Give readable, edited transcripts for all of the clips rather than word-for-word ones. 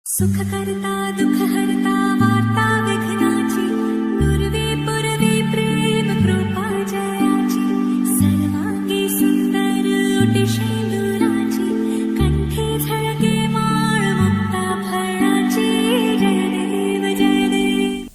सुख करता दुख हरता वार्ता विघ्नाची नुरवी पुरवी प्रेम कृपा जयाची सर्वांगी सुंदर ओटी शेंदुराची कंठी झळके माळ मुक्ता फळाची जय देव जय देव.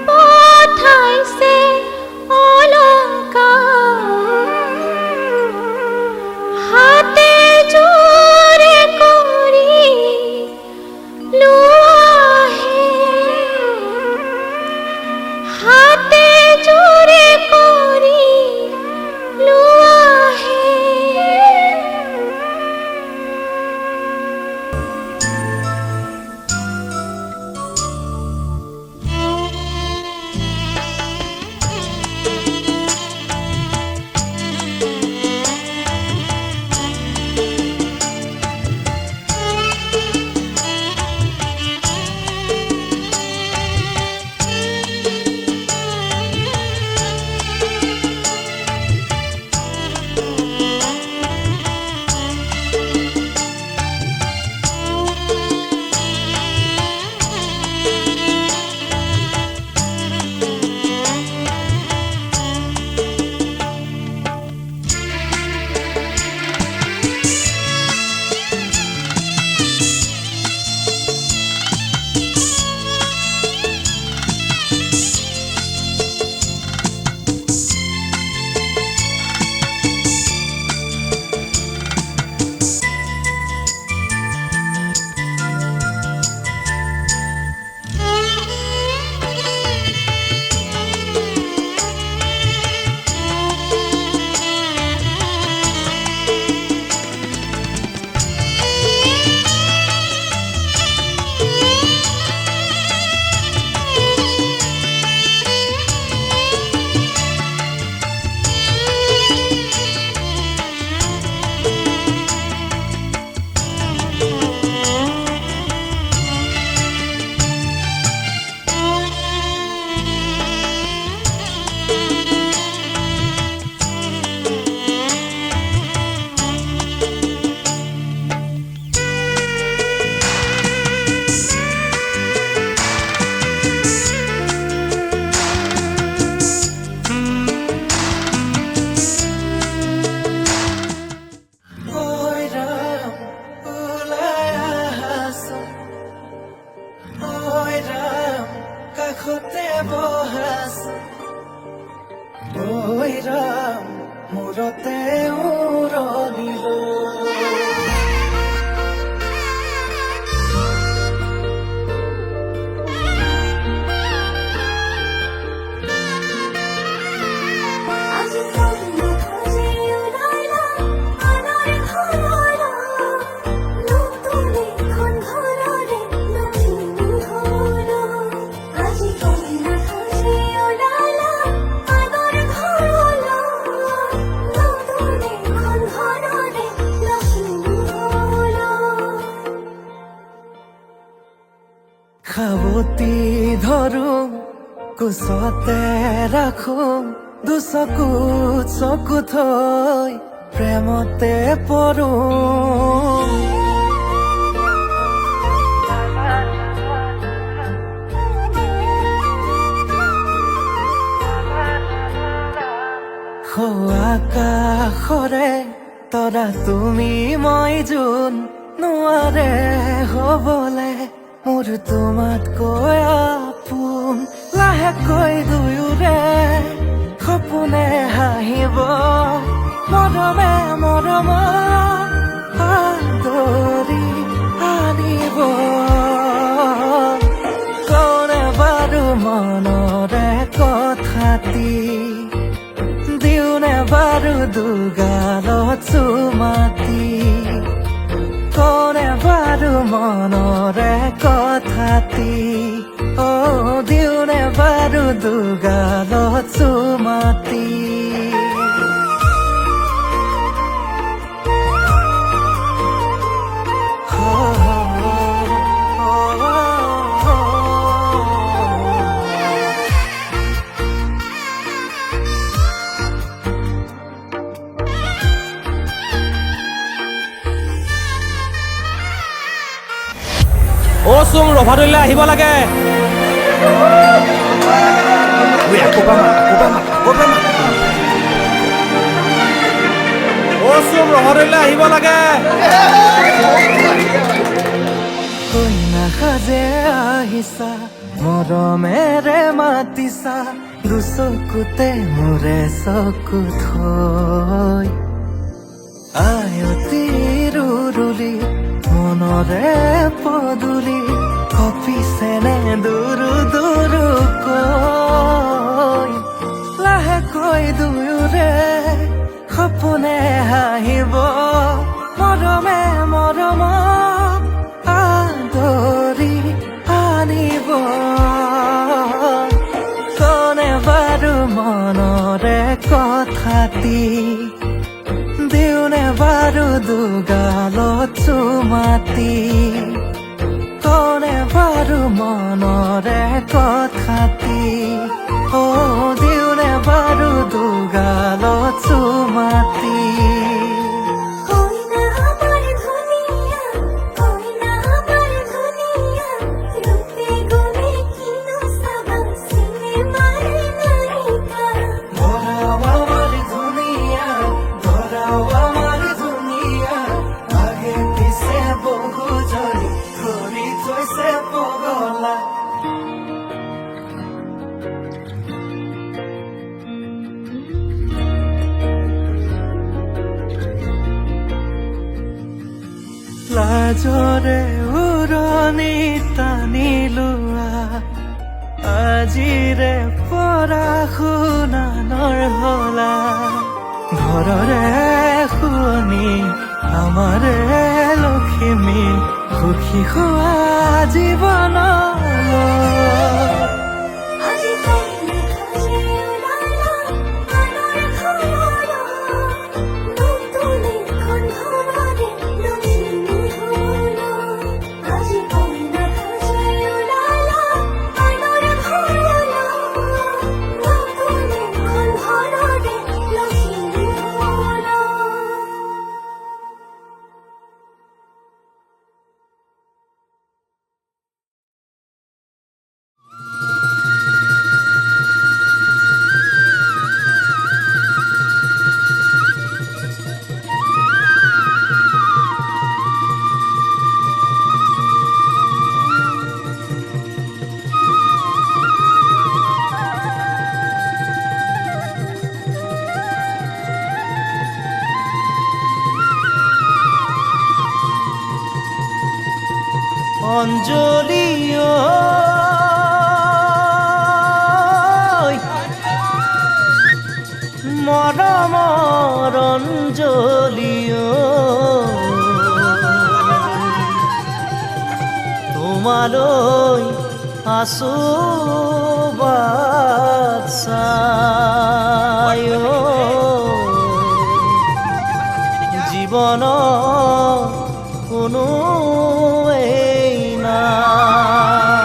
পথাইছে অল আছে বৈৰাম মূৰতে উৰণিল আজি কন্যা খোঁজে ওলালা আনার ঘরলা নতুন এখন ঘররে লক্ষ্মী হলো আজি কন্যা খোঁজে ওলালা আনার ঘরলা নতুন এখন ঘররে লক্ষ্মী হলো খাবতি ধৰো কোচতে ৰাখো চকু থৈ প্ৰেমতে পৰো আকাশৰে তৰা তুমি মই যোন নোৱাৰে হবলে মোৰ তোমাতকৈ আপোন লাহেকৈ দুয়োৰে সপোনে হাঁহিব মৰমে মৰম আদৰি আনিব কোনে বাৰু মনৰে কথাটি দিওনে বাৰু দুগালত চুমাতি কোনে বাৰু মনৰে কথাটি দিওনে বাৰু দুগালত চুমাতি অ' চুম ৰভাদলৈ আহিব লাগে। অ' চুম ৰভাদলৈ আহিব লাগে। কইনা সাজে আহিছা মৰমেৰে মাতিছা দুচকুতে মোৰে চকু থৈ আয়তি ৰুৰুলি মনৰে পদূলি কপিছেনে দুৰু দুৰুকৈ লাহেকৈ দুয়োৰে সপোনে হাঁহিব মৰমে মৰম আদৰি আনিব কোনে বাৰু মনৰে কথাটি দিওনে বাৰু দুগালত চুমাতি কোনে বাৰু মনৰে কথাটি দিওনে বাৰু দুগালত চুমাতি কইনা আমার ধুনিয়া কইনা আমার ধুনিয়া রূপে গুণে কিনো সাবান সিনেমার নায়িকা ধরাও আমার দুনিয়া ধরাও আমার দুনিয়া আগে পিছে বহু জনি কৰি থৈছে পগলা লাজৰে উৰণি টানি লোৱা আজিৰে পৰা শুনানৰ হলা ঘৰৰে শুৱনি আমাৰে লখিমী সুখী হোৱা জীৱন অঞ্জলিও তোমালৈ আছো বাট চাই জীৱনৰ কোনো এই নাই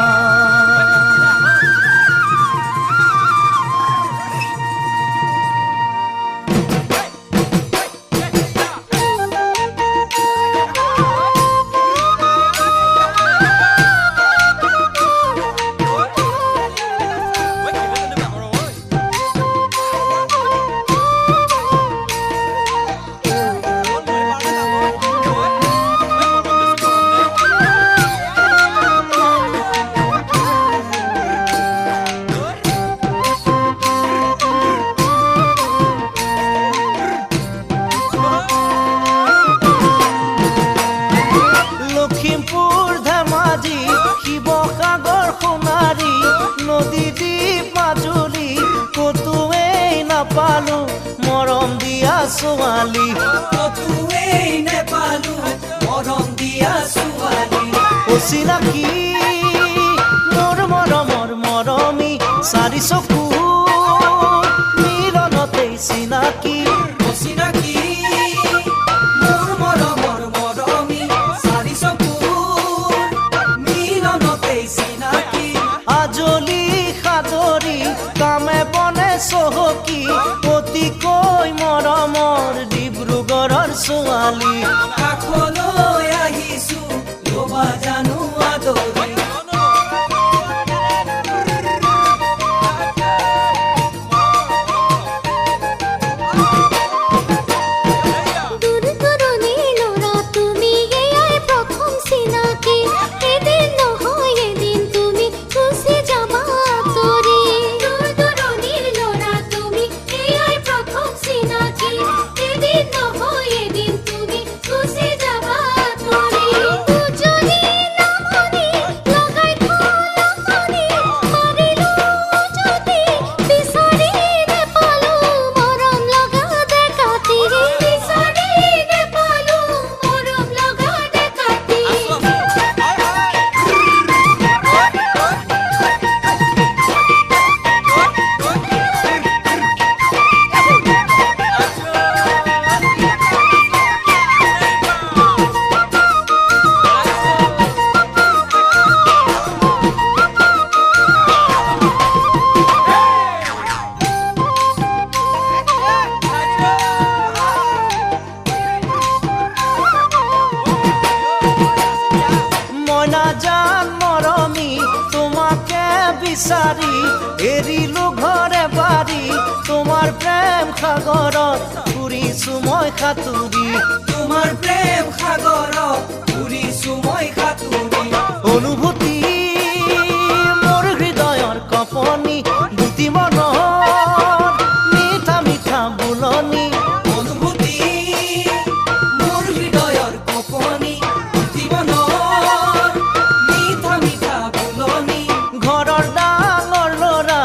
লখিমপুৰ ধেমাজি শিৱসাগৰ সোণাৰী নদী দ্বীপ মাজুলী কতোৱেই নাপালো মৰম দিয়া ছোৱালী কতোৱেই নেপালো মৰম দিয়া ছোৱালী অচিনাকি মোৰ মৰমৰ মৰমী চাৰি চকু মিলনতেই চিনাকি অচিনাকি মোৰ মৰমৰ মৰমী চাৰি চকুৰ মিলনতেই চিনাকি আজলি সাদৰী কামে বনে চহকী অতিকৈ মৰমৰ ডিব্ৰুগড়ৰ ছোৱালী কাষলৈ আহিছো ল'বা জানো আদৰি দূৰ দূৰণিৰ ল'ৰা তুমি এয়াই প্ৰথম চিনাকি এদিন নহয় এদিন তুমি গুচি যাবা আঁতৰি দূৰ দূৰণিৰ ল'ৰা তুমি এয়াই প্ৰথম চিনাকি এদিন নহয় এদিন তুমি গুচি যাবা আঁতৰি উজনি নামনি লগাই থলাখনি মাৰিলো যদি বিচাৰি নেপালো মৰম লগা ডেকাটি বিচাৰি নেপালো মৰম লগা ডেকাটি মইনা জান মৰমী তোমাকে বিচাৰি এৰিলো ঘৰে বাৰী তোমাৰ প্ৰেম সাগৰত ফুৰিছো মই সাঁতুৰি তোমাৰ প্ৰেম সাগৰত ঘূৰিছো মই সাঁতুৰি অনুভূতি মোৰ হৃদয়ৰ কপনি দুটি মনৰ মিঠা মিঠা বুলনি অনুভূতি মোৰ হৃদয়ৰ কপনি জীৱনৰ মিঠা মিঠা বুলনি ঘৰৰ ডাঙৰ ল'ৰা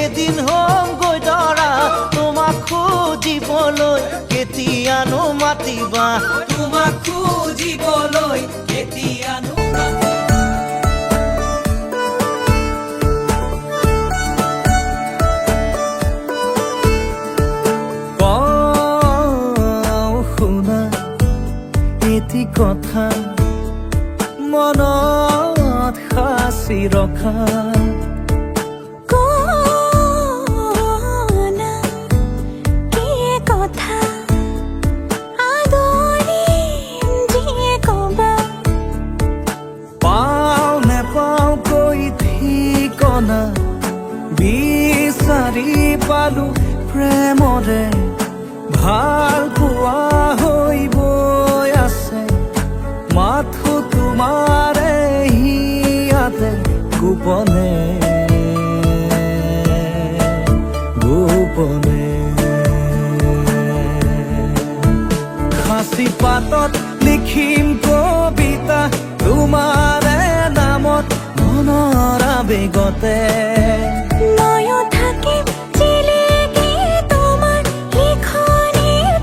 এদিন হ'ম গৈ দৰা তোমাক খুজিবলৈ কেতিয়ানো মাতিবা তোমাক খুজিবলৈ কেতিয়ানো কওঁ শুনা এটি কথা মনত সাঁচি ৰখা কোনা কি কথা আদৰিম যিয়ে ক'বা পাওঁ নেপাওঁ কৈ ঠিকনা বিচাৰি পালো প্ৰেমৰে ভাল পোৱা হৈ বৈ আছে মাথো তোমাৰে হিয়াতে গোপনে গোপনে সাঁচি পাতত লিখিম কবিতা তোমাৰে নামত মনৰ আবেগতে ময়ো থাকিম জিলিকি তোমাৰ লিখনিৰ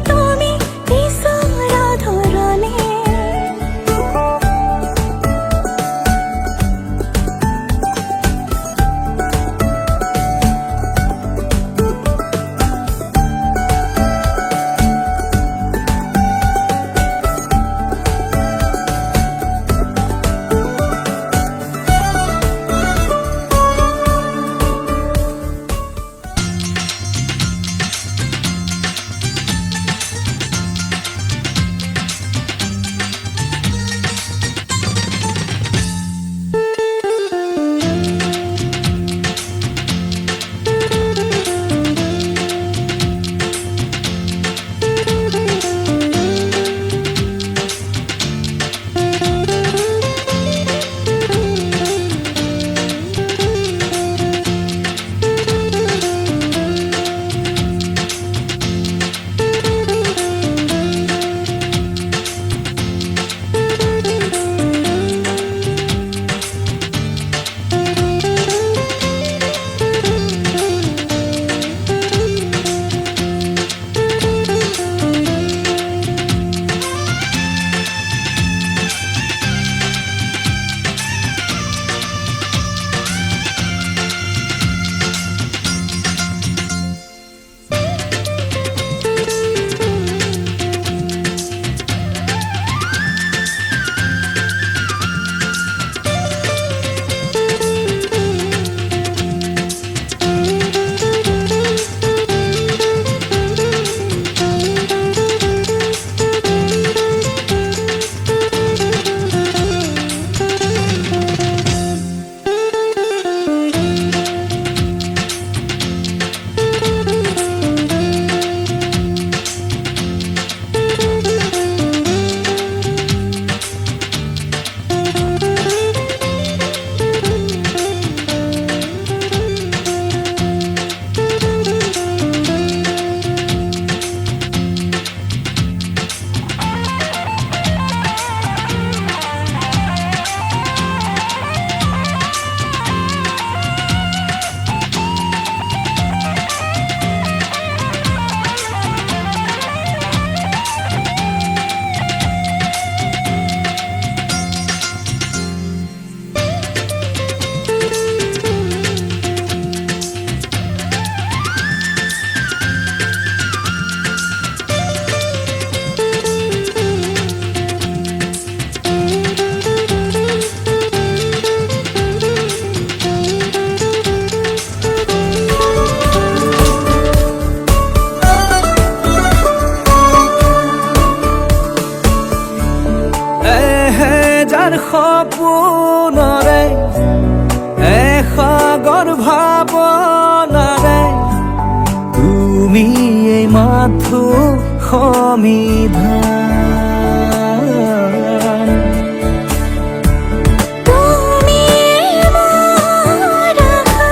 সমিধান তুমি আমাৰ আশা,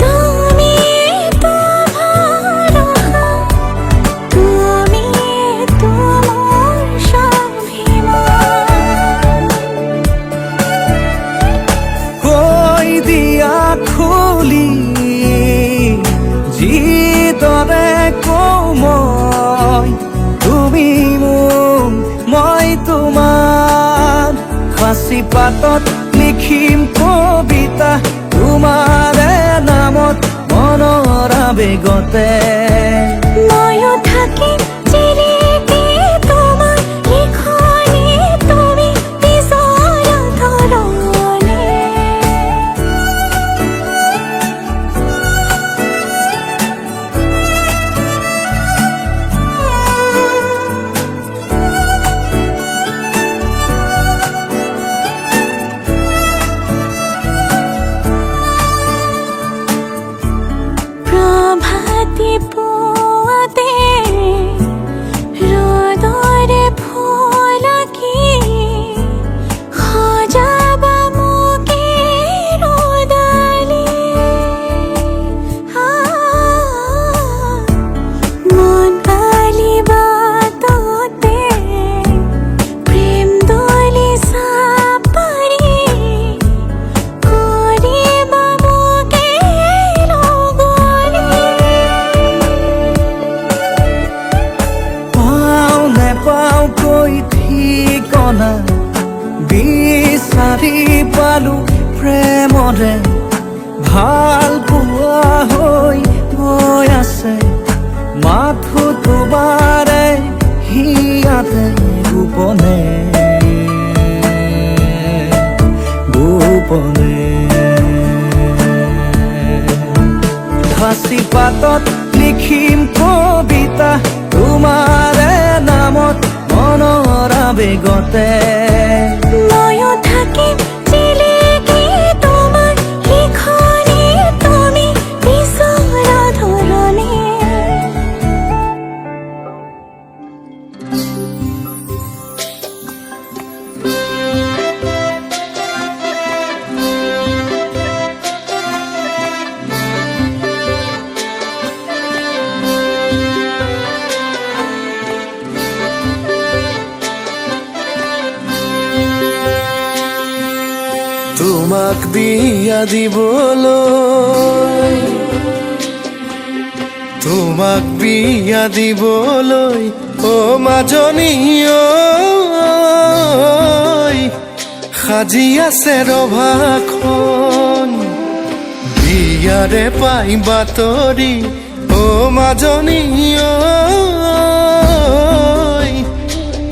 তুমি তো ভৰসা, তুমি তোমাৰ স্বাভিমান। কৈ দিয়া খুলি যিদৰে কওঁ মই, তুমি মোক মই তোমাৰ। সাঁচি পাতত লিখিম কবিতা তোমাৰে নামত মনৰ আবেগতে। ময়ো থাকিম চিৰিকি তোমাৰ লিখনি, তুমি বিচৰা ধৰণে। প্ৰভাতী পুৱাতে ৰ'দৰে ফুলকি সজাবা মোকে ৰ'দালি। মন আলি বাটতে প্ৰেম দলি চাপাৰি কৰিবা মোকে লগৰী। পাওঁ নেপাওঁ কৈ ঠিকনা বিচাৰি পালো প্ৰেমৰে। ভাল পোৱা হৈ গৈ আছে মাথো তোমাৰে হিয়াতে গোপনে গোপনে। সাঁচি পাতত লিখিম কবিতা তোমাৰে নামত মনৰ আবেগতে। ময়ো থাকিম চিলিকি তোমাৰ লিখনি, তুমি বিচৰা ধৰণে। তোমাক বিয়া দিবলৈ, তোমাক বিয়া দিবলৈ অ মাজনী ঐ, সাজি আছে ৰভাখন বিয়াৰে পাই বাতৰি অ মাজনী ঐ,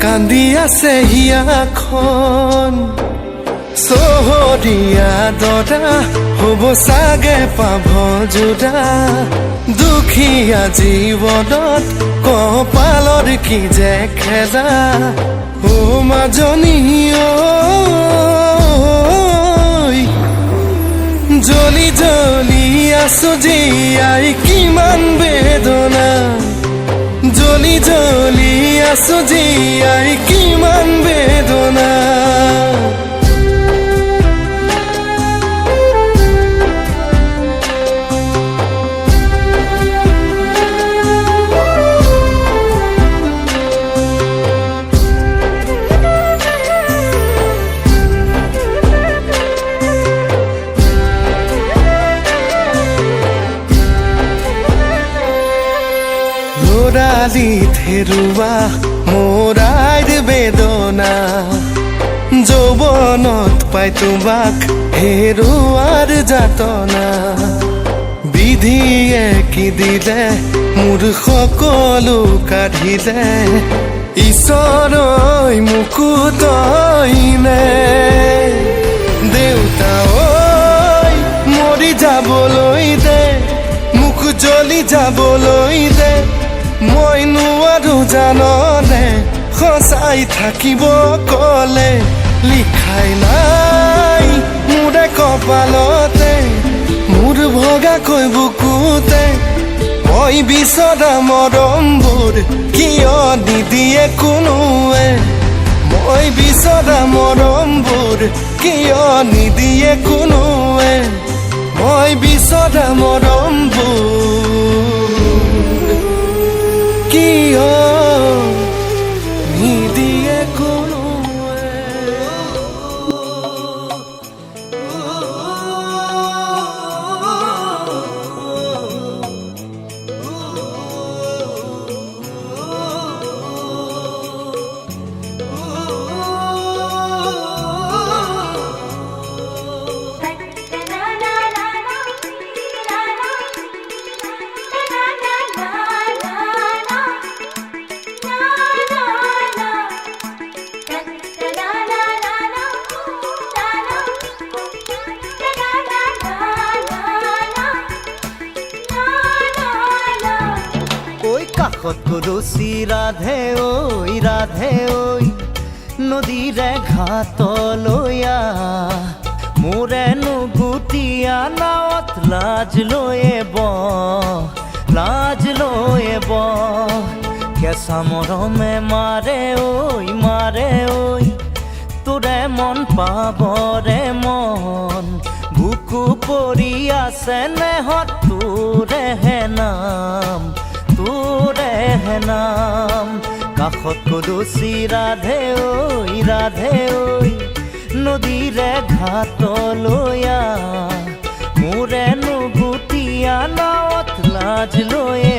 কান্দি আছে হিয়াখন। চহৰীয়া দৰা হ'ব চাগে পাভ যোৰা, দুখীয়া জীৱনত কপালৰ কি যে খেলা অ মাজনী ঐ। জ্বলি জ্বলি আছো জীয়াই কিমান বেদনা, জ্বলি জ্বলি আছো জীয়াই কিমান বেদনা। লৰালি থেৰুৱা মোৰাইৰ বেদনা, যৌৱনত পাই তোমাক হেৰুৱাৰ যাতনা। বিধিয়ে কি দিলে মোৰ সকলো কাঢ়িলে, ঈশ্বৰই মুকুটইনে। দেউতা ঐ মৰি যাবলৈ দে, মোক জ্বলি যাবলৈ দে, মই নোৱাৰো জাননে সঁচাই থাকিব কলে। লিখাই নাই মোৰে কপালতে, মোৰ ভগাকৈ বুকুতে মই বিচৰা মৰমবোৰ কিয় নিদিয়ে কোনোৱে মই বিচৰা মৰমবোৰ কিয় নিদিয়ে কোনোৱে মই বিচৰা মৰমবোৰ কিয় নিদিয়ে কোনোৱে ওই কাষত গৰচি ৰাধে ঐ নদীৰে ঘাটলৈয়া মোৰেনো গুটিয়া নাৱত লাজ লৈয়ে কেঁচা মৰমে মাৰে ঐ তোৰে মন পাবৰে মন বুকু পৰি আছে নেহত তোৰেহে নাম কাষত গৰচি ৰাধে ঐ নদীৰে ঘাটলৈয়া মোৰেনো গুটিয়া নাৱত লাজ লৈয়ে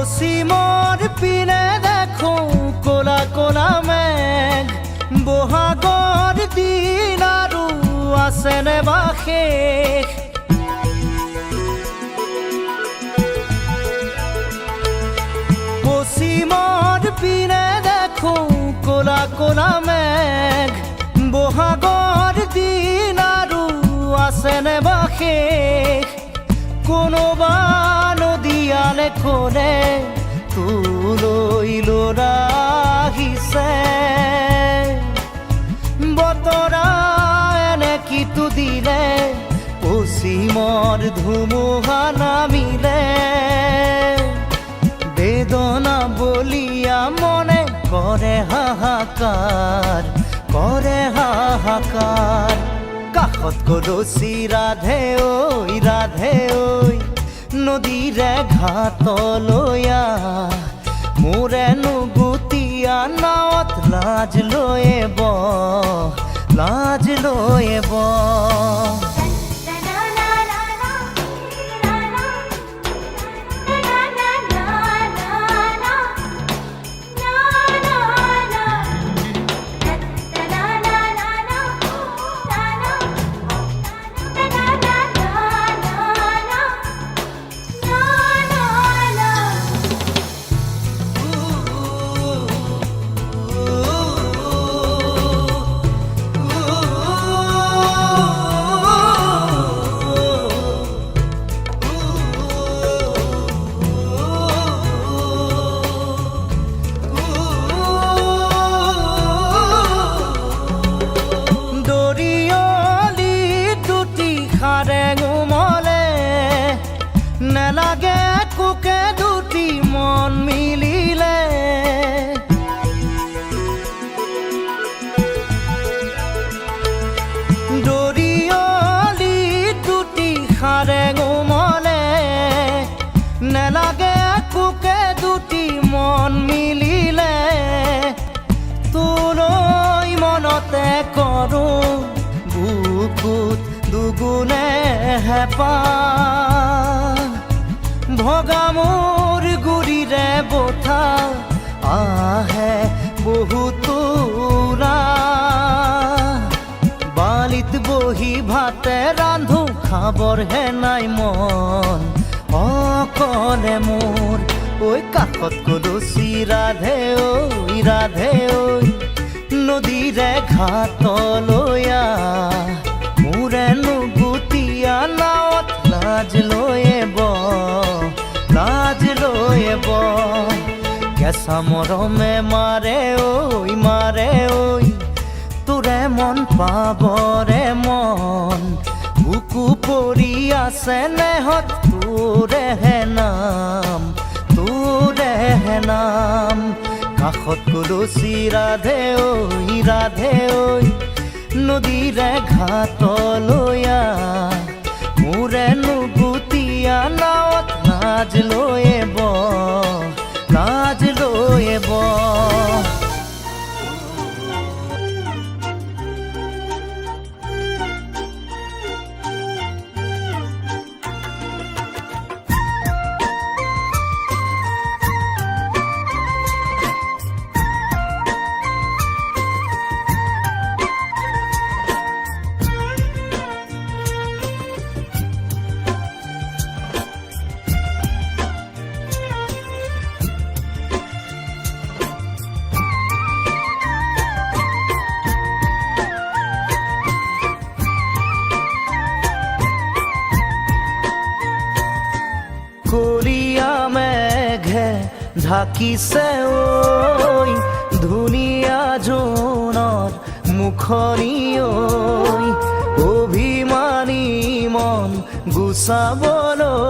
পশ্চিমৰ পিনে দেখো ক'লা ক'লা মেঘ বহাগৰ দিন আৰু আছেনে বা শেষ পশ্চিমৰ পিনে দেখো ক'লা ক'লা মেঘ বহাগৰ দিন আৰু আছেনে বা শেষ কোনোবা নদীয়ালে খনে তোলৈ ল'ৰা আহিছে বতৰা এনে কিটো দিলে পশ্চিমৰ ধুমুহা নামিলে বেদনা বলিয়া মনে কৰে হাহাকাৰ কাষত গৰচি ৰাধে ঐ নদীৰে ঘাটলৈয়া মোৰেনো গুটিয়া নাৱত লাজ লৈয়ে নেলাগে কোকে দুটি মন মিলিলে দৰিয়লি দুটি খাৰে গোমলে নেলাগে কোকে দুটি মন মিলিলে তোলৈ মনতে কৰো বুকুত দুগুণে হেঁপাহ ভগা মোৰ গুৰিৰে বঠা আহে বহুতো বালিত বহি ভাতে ৰান্ধো খাবৰহে নাই মন অকলে মোৰ ঐ কাষত কলচি ৰাধে ঐ নদীৰে ঘাটলৈ মোৰে নুগুতীয়া নাৱত লাজ লৈ কেঁচা মৰমে মাৰে ঐ তোৰে মন পাবৰে মন বুকু পৰি আছে নেহত তোৰেহে নাম কাষত কলচি ৰাধে ঐ নদীৰে ঘাটলৈ মোৰে নুগুতীয়া নাৱত লাজ লৈ কলিয়া মেঘে ঢাকিছে ঐ ধুনীয়া জোনৰ মুখনি অভিমানী মন গুচাবলৈ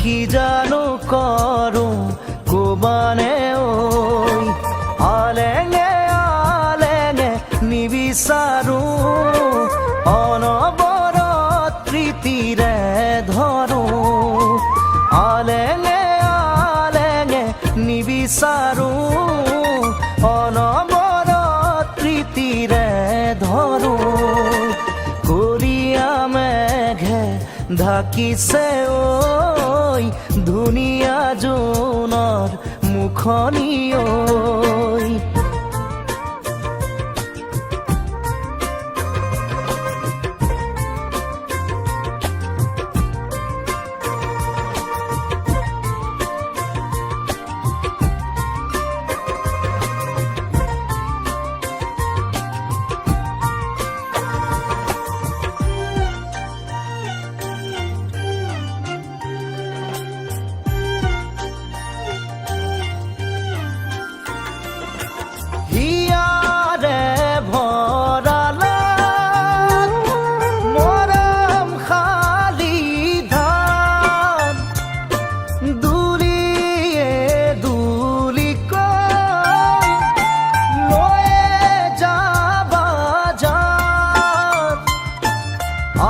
কি জানো কৰো কবানে আলেঙে নিবিচাৰো অনবৰত প্ৰীতিৰে ধৰো আলেঙে নিবিচাৰো অনবৰত প্ৰীতিৰে ধৰো কলিয়া মেঘে ঢাকিছে ঐ ধুনীয়া জোনৰ মুখনি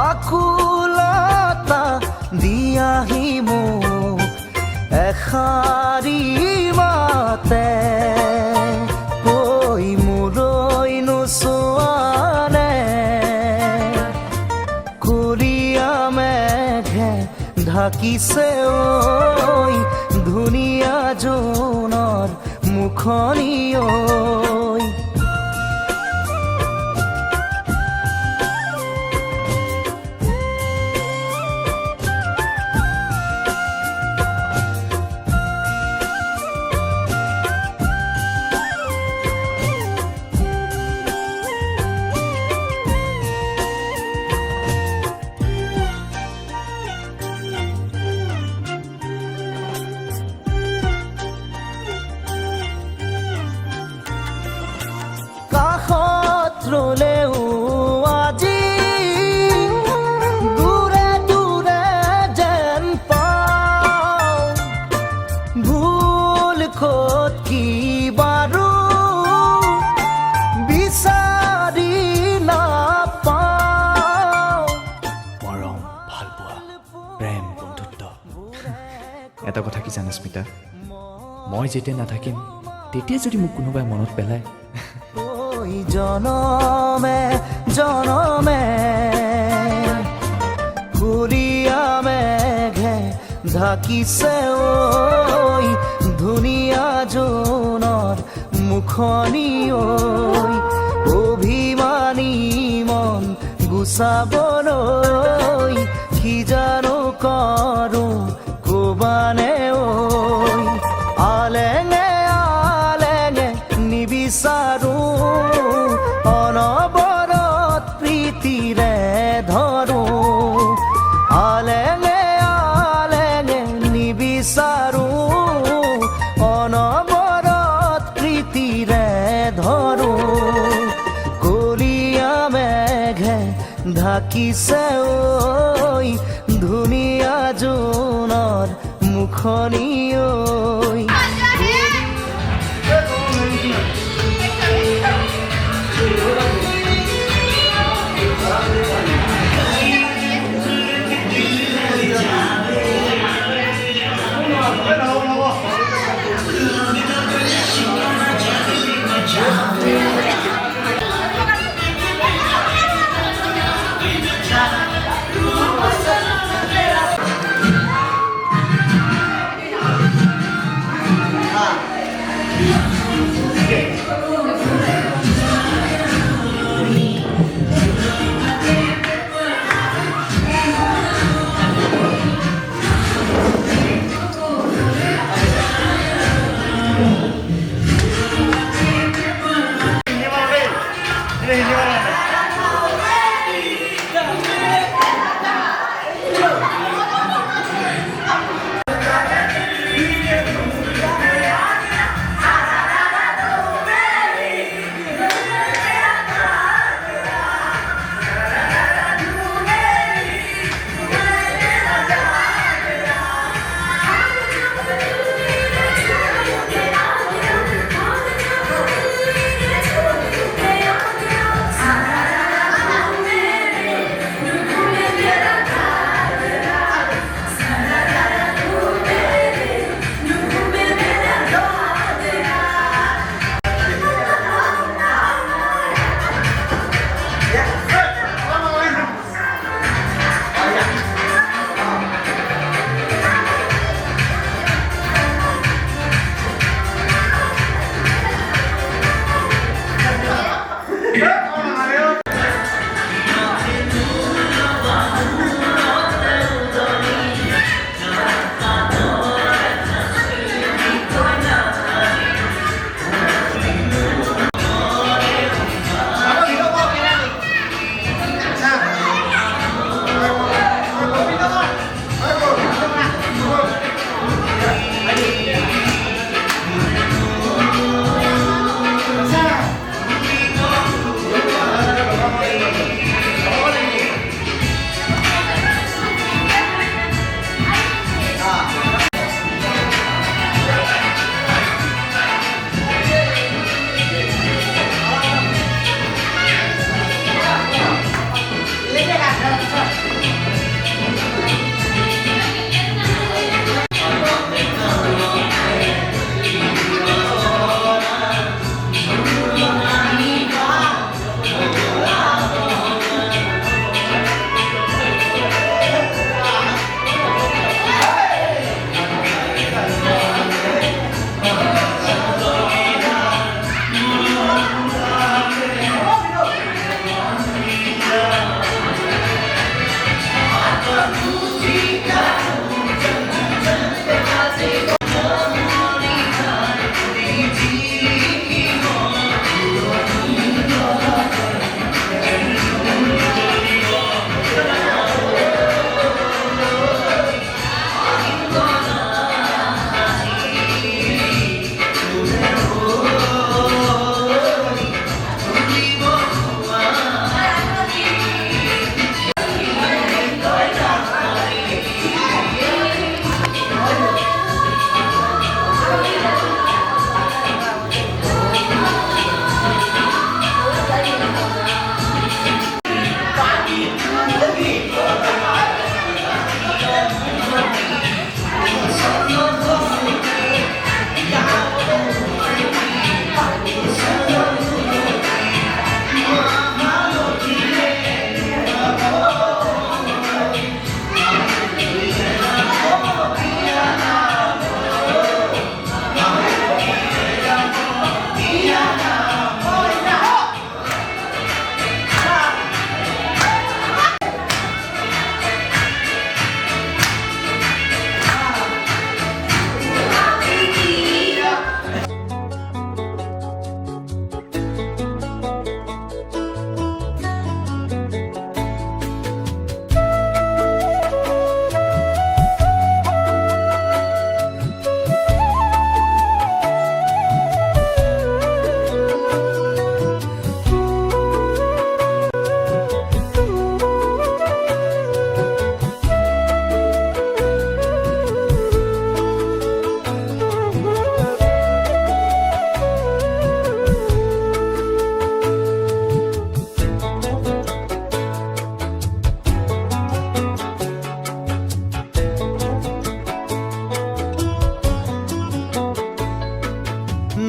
আকুলতা দিয়াহি মোক এষাৰি মাতে কৈ মোৰৈ নোচোৱানে কলিয়া মেঘে ঢাকিছে ঐ ধুনীয়া জোনৰ মুখনি কাষত ৰলেও আজি দূৰে দূৰে যেন পাওঁ ভুল ক'ত কি বাৰু বিচাৰি নাপাওঁ মৰম ভালপোৱা প্ৰেম বন্ধুত্ব এটা কথা কি জানা স্মিতা মই যেতিয়া নাথাকিম তেতিয়া যদি মোক কোনোবাই মনত পেলায় জনমে জনমে কলিয়া মেঘে ঢাকিছে ঐ ধুনীয়া জোনৰ মুখনি ঐ অভিমানী মন গুচাবলৈ কি জানো কৰো কবানে ঐ আলেঙে আলেঙে নিবিচাৰো অনবৰত প্ৰীতিৰে ধৰো আলেঙে আলেঙে নিবিচাৰো অনবৰত প্ৰীতিৰে ধৰো কলীয়া মেঘে ঢাকিছে ঐ ধুনীয়া জোনৰ মুখনি ঐ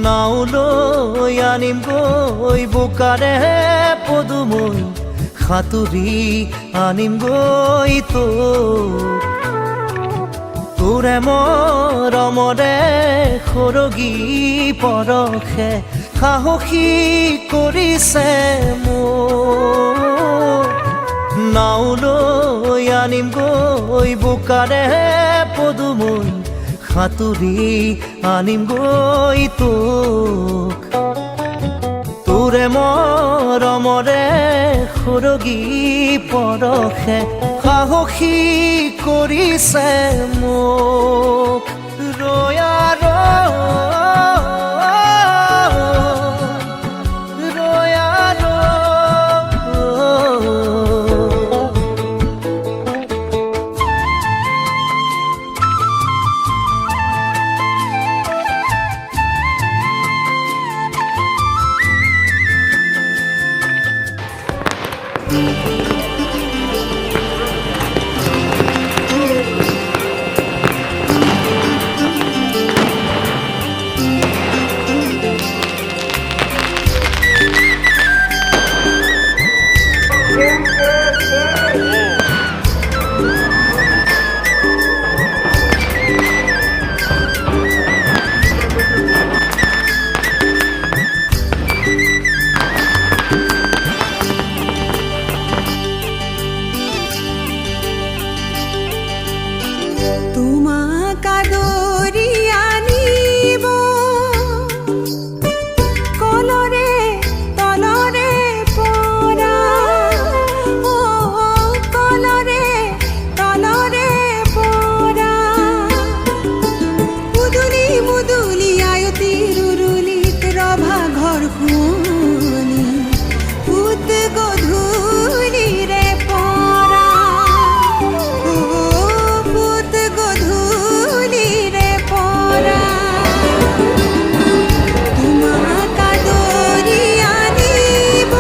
নাওলৈ আনিম গৈ বোকাৰে পদুমৈ সাঁতুৰি আনিম গৈ তোৰে মৰমৰে সৰগী পৰশে সাহসী কৰিছে মোক নাওলৈ আনিম গৈ বোকাৰে পদুমৈ সাঁতুৰি আনিম গৈ তোৰে মৰমৰে সৰগী পৰশে সাহসী কৰিছে মোক ৰয়া তোমাক আদৰি আনিব কলৰে তলৰে পৰা কলৰে তলৰে পৰা মুদুলি মুদুলি আয়তি ৰুৰুলিত ৰভা ঘৰ শুনি ভূত গধূলিৰে পৰা গধূলিৰে পৰা তোমাক আদৰি আনিব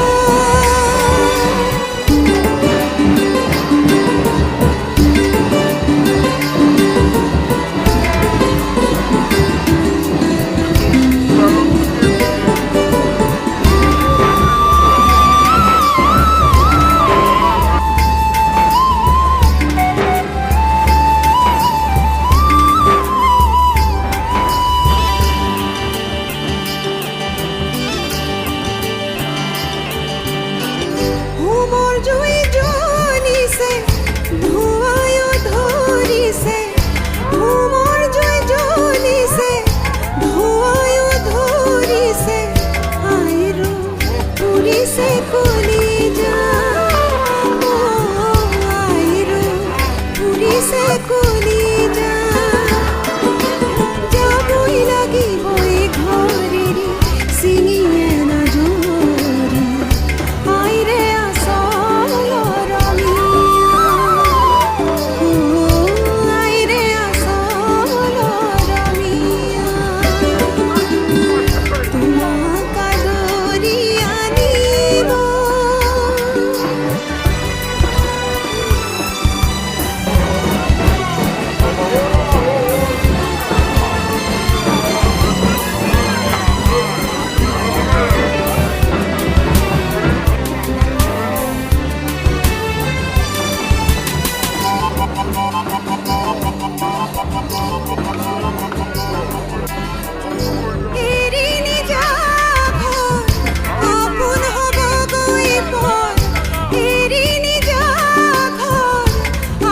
হোমৰ জুই জ্বলিছে ধোঁৱাই ধৰিছে হোমৰ জুই জ্বলিছে ধোঁৱাই ধৰিছে আইৰো পুৰিছে কলিজা আইৰো পুৰিছে কলিজা যাবই লাগিবই ঘৰেৰি চিঙিয়ে নাজৰি আইৰে আচলৰ ৰমিয়া আইৰে আচলৰ ৰমিয়া তোমাক আদৰি আনিব এৰি নিজা ঘৰ আপোন হ'ব গৈ পৰ এৰি নিজা ঘৰ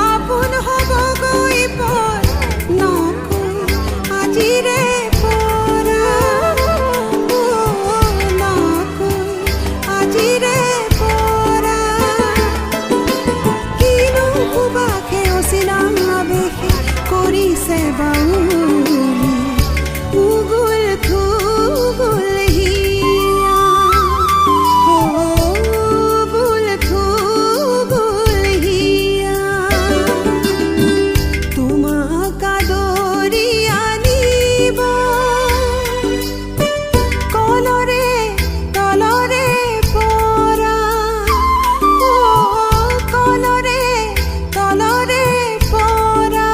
আপোন হ'ব গৈ পৰ নকৈ আজিৰে পৰা নকৈ আজিৰে পৰা কিনো সুবাসে অচিনা আৱেশে কৰিছে বাউলি উগুল থুগুল হিয়া উগুল থুগুল হিয়া তোমাক আদৰি আনিব কলৰে তলৰে পৰা কলৰে তলৰে পৰা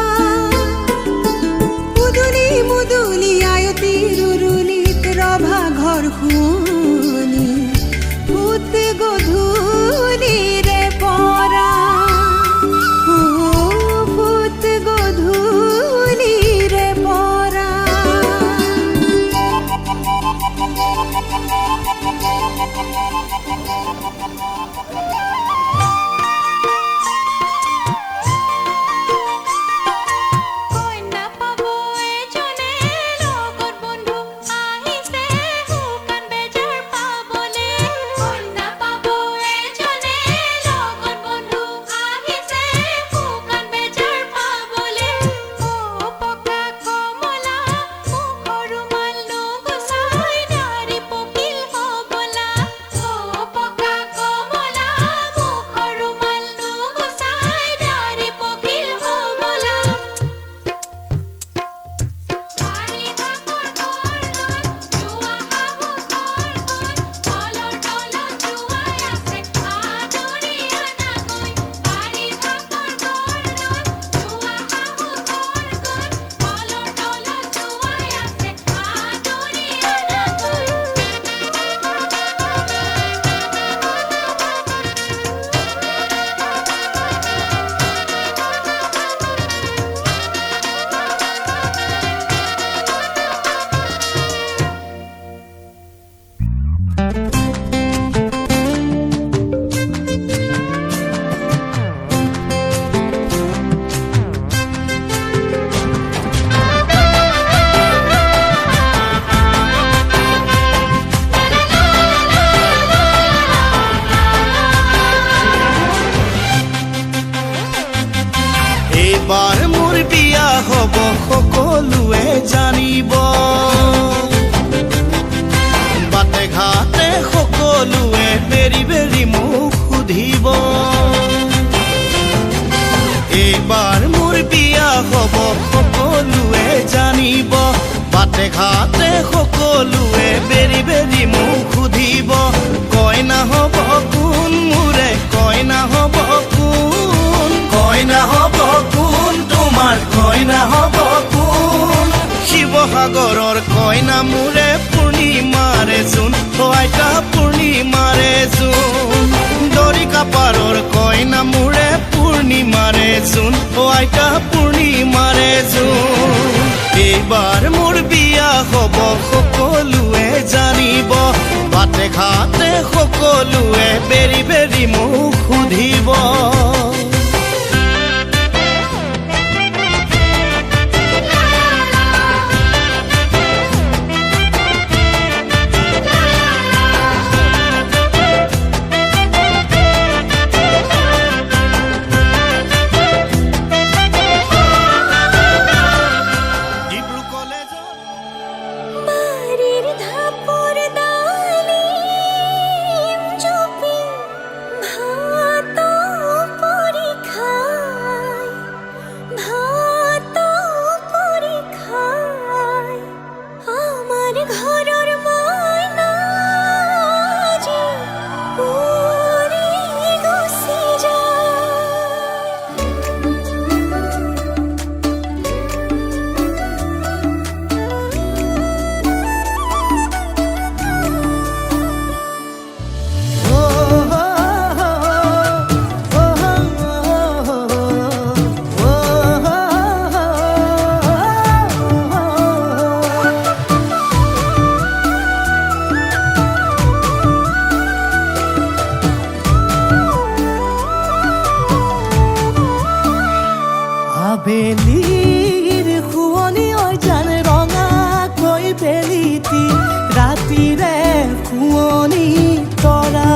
সকলোৱে জানিব বাটে ঘাটে সকলোৱে বেৰি বেৰি মোক সুধিব এইবাৰ মোৰ বিয়া হ'ব সকলোৱে জানিব বাটে ঘাটে সকলোৱে বেৰি বেৰি মোক সুধিব কইনা হ'ব কোন মোৰে কইনা হ'ব কোন কইনা হ'ব কোন তোমাৰ কইনা হ'ব কোন শিৱসাগৰৰ কইনা মোৰে পূৰ্ণিমাৰে জোন আইতা পূৰ্ণিমাৰে জোন দৰিকা পাৰৰ কইনা মোৰে পূৰ্ণিমাৰে জোন আইতা পূৰ্ণিমাৰে জোন এইবাৰ মোৰ বিয়া হ'ব সকলোৱে জানিব বাটে ঘাটে সকলোৱে বেৰি বেৰি মোক সুধিব বাড়িৰ ধাপৰ ডালিম চুপি ভাত পৰীক্ষায় আমাৰ ঘৰেৰ ময়না যে উড়ে গেছে যায় আবেলিৰ শুৱনি ঐ জান ৰঙাকৈ বেলিটি ৰাতিৰে শুৱনি তৰা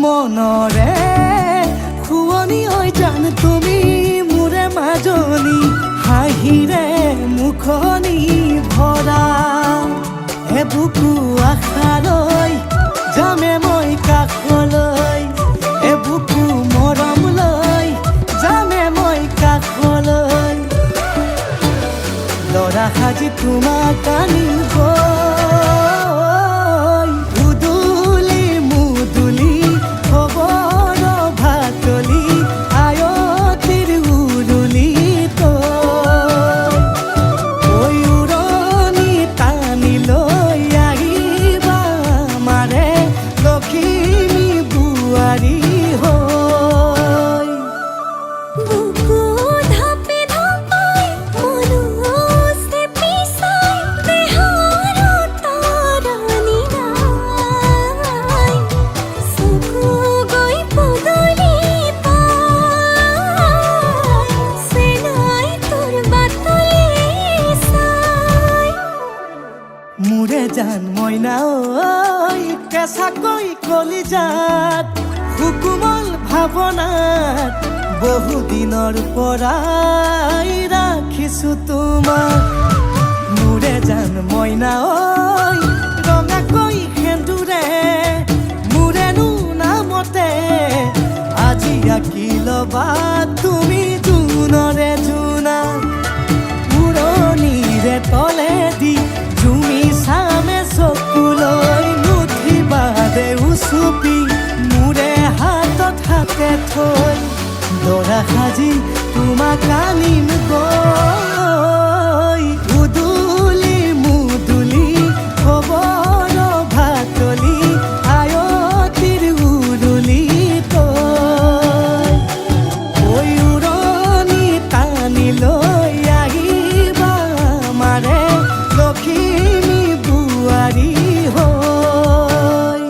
মনৰে শুৱনি ঐ জান তুমি মোৰে মাজনী হাঁহিৰে মুখনি ভৰা এবুকু আশালৈ যামে মই কাষলৈ এবুকু মৰম লৈ যামে মই কাষলৈ লৰা সাজি তোমাক আনিব উদুলি মুদুলি খবৰ ভাতলি আয়তিৰ উৰুলি তই উৰণি টানি লৈ আহিবা মাৰে লখিমী বোৱাৰী হৈ বুকু ধাপে ধাপাই মনুষ্যে পিছাই দেহৰ তৰণি নাই চকু গৈ পদূলি পাই চেনাই তোৰ বাটলি চাই মোৰে জান মইনা ঐ কেঁচাকৈ কলিজাত সুকুমল ভাৱনাত বহুদিনৰ পৰাই ৰাখিছো তোমাক মোৰে জান মইনা ঐ ৰঙাকৈ সেন্দুৰে মোৰেনো নামতে আজি আঁকি ল'বা তুমি জোনৰে জোনা উৰণিৰে তলেদি জুমি চামে চকুলৈ নুঠিবা দে উচুপি মোৰে হাতত হাতে থৈ দৰা সাজি তোমাক আনিম গৈ উদুলি মুদুলি খবৰ ভাতলি আয়তিৰ উৰুলি তই ঐ উৰণি টানি লৈ আহিবা মাৰে লখিমী বোৱাৰী হৈ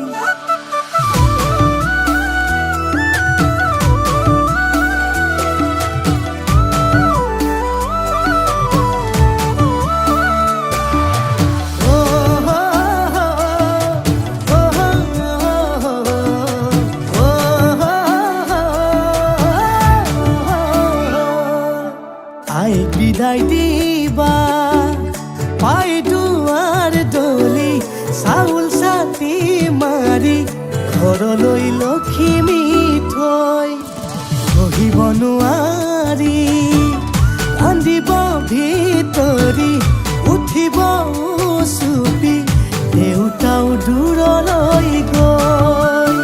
আইক বিদায় দিবা পাই দুৱাৰ দলি চাউল চাতি মাৰি ঘৰলৈ লখিমী থৈ বহিব নোৱাৰি কান্দিব ভিতৰি উঠিব চুপি দেউতাও দূৰলৈ গৈ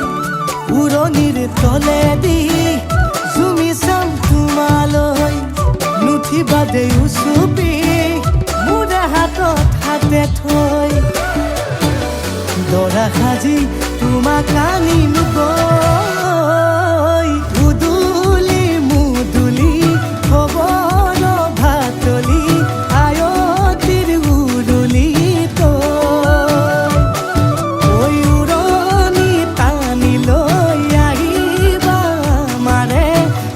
উৰণিৰ তলেদি জুমি চাম তোমালৈ নুঠিবা দেউ চুপি মোৰ হাতত হাতে থৈ দৰা সাজি তোমাক আনিম গৈ উদুলি মুদুলি খবৰ ভাতলি আয়তিৰ উৰুলি তই উৰণি টানি লৈ আহিবা মানে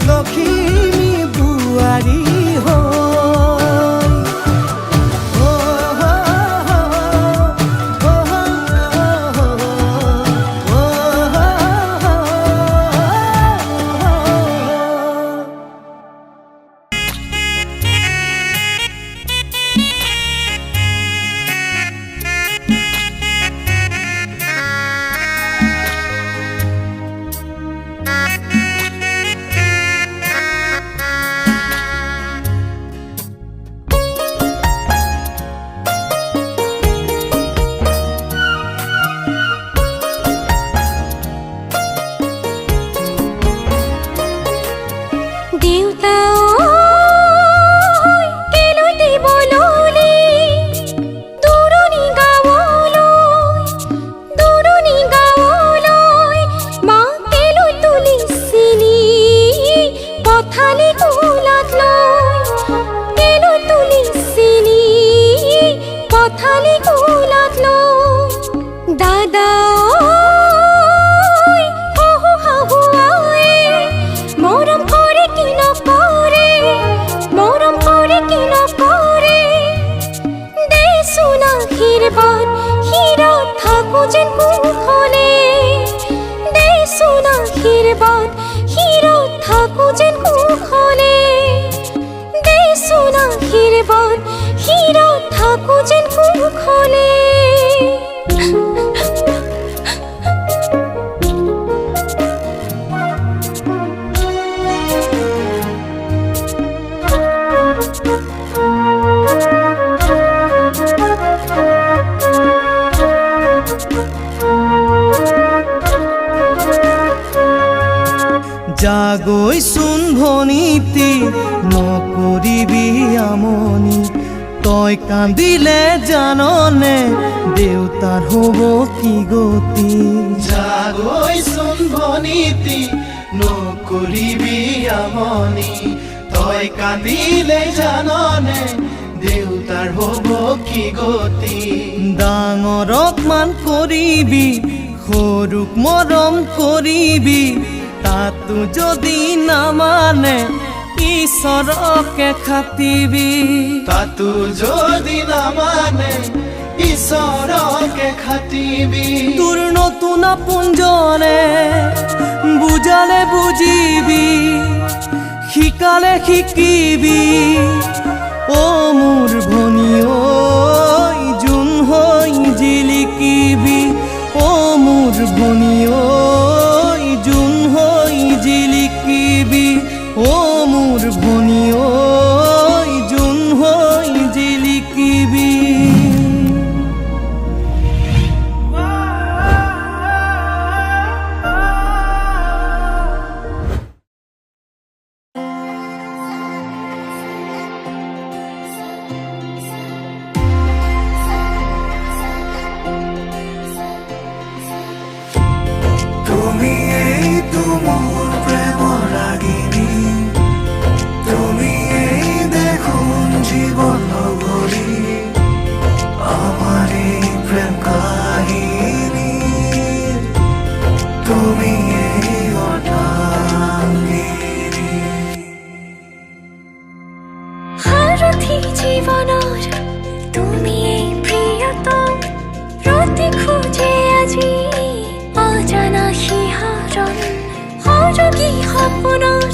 লখিমী বোৱাৰী জাগৈচোন ভনীতি নকৰিবি আমনি তই কান্দিলে জাননে দেউতাৰ হ'ব কি গতি জাগৈচোন ভনীতি নকৰিবি আমনি তই কান্দিলে জাননে দেউতাৰ হ'ব কি গতি ডাঙৰক মান কৰিবি সৰুক মৰম কৰিবি তাতো যদি নামানে ঈশ্বৰকে খাটিবি তাতো যদি নামানে ঈশ্বৰকে খাটিবি তোৰ নতুন আপোনজনে বুজালে বুজিবি শিকালে শিকিবি অ মোৰ ভনী ঐ জোন হৈ জিলিকিবি অ মোৰ ভনী ঐ জোন হৈ জিলিকিবি অ মোৰ ভনী ঐ জোন হৈ জিলিকিবি জীবনৰ তুমি প্ৰিয়তম ৰাতি খোজে আজি অজানা শিহৰণ সৰগী সপোনৰ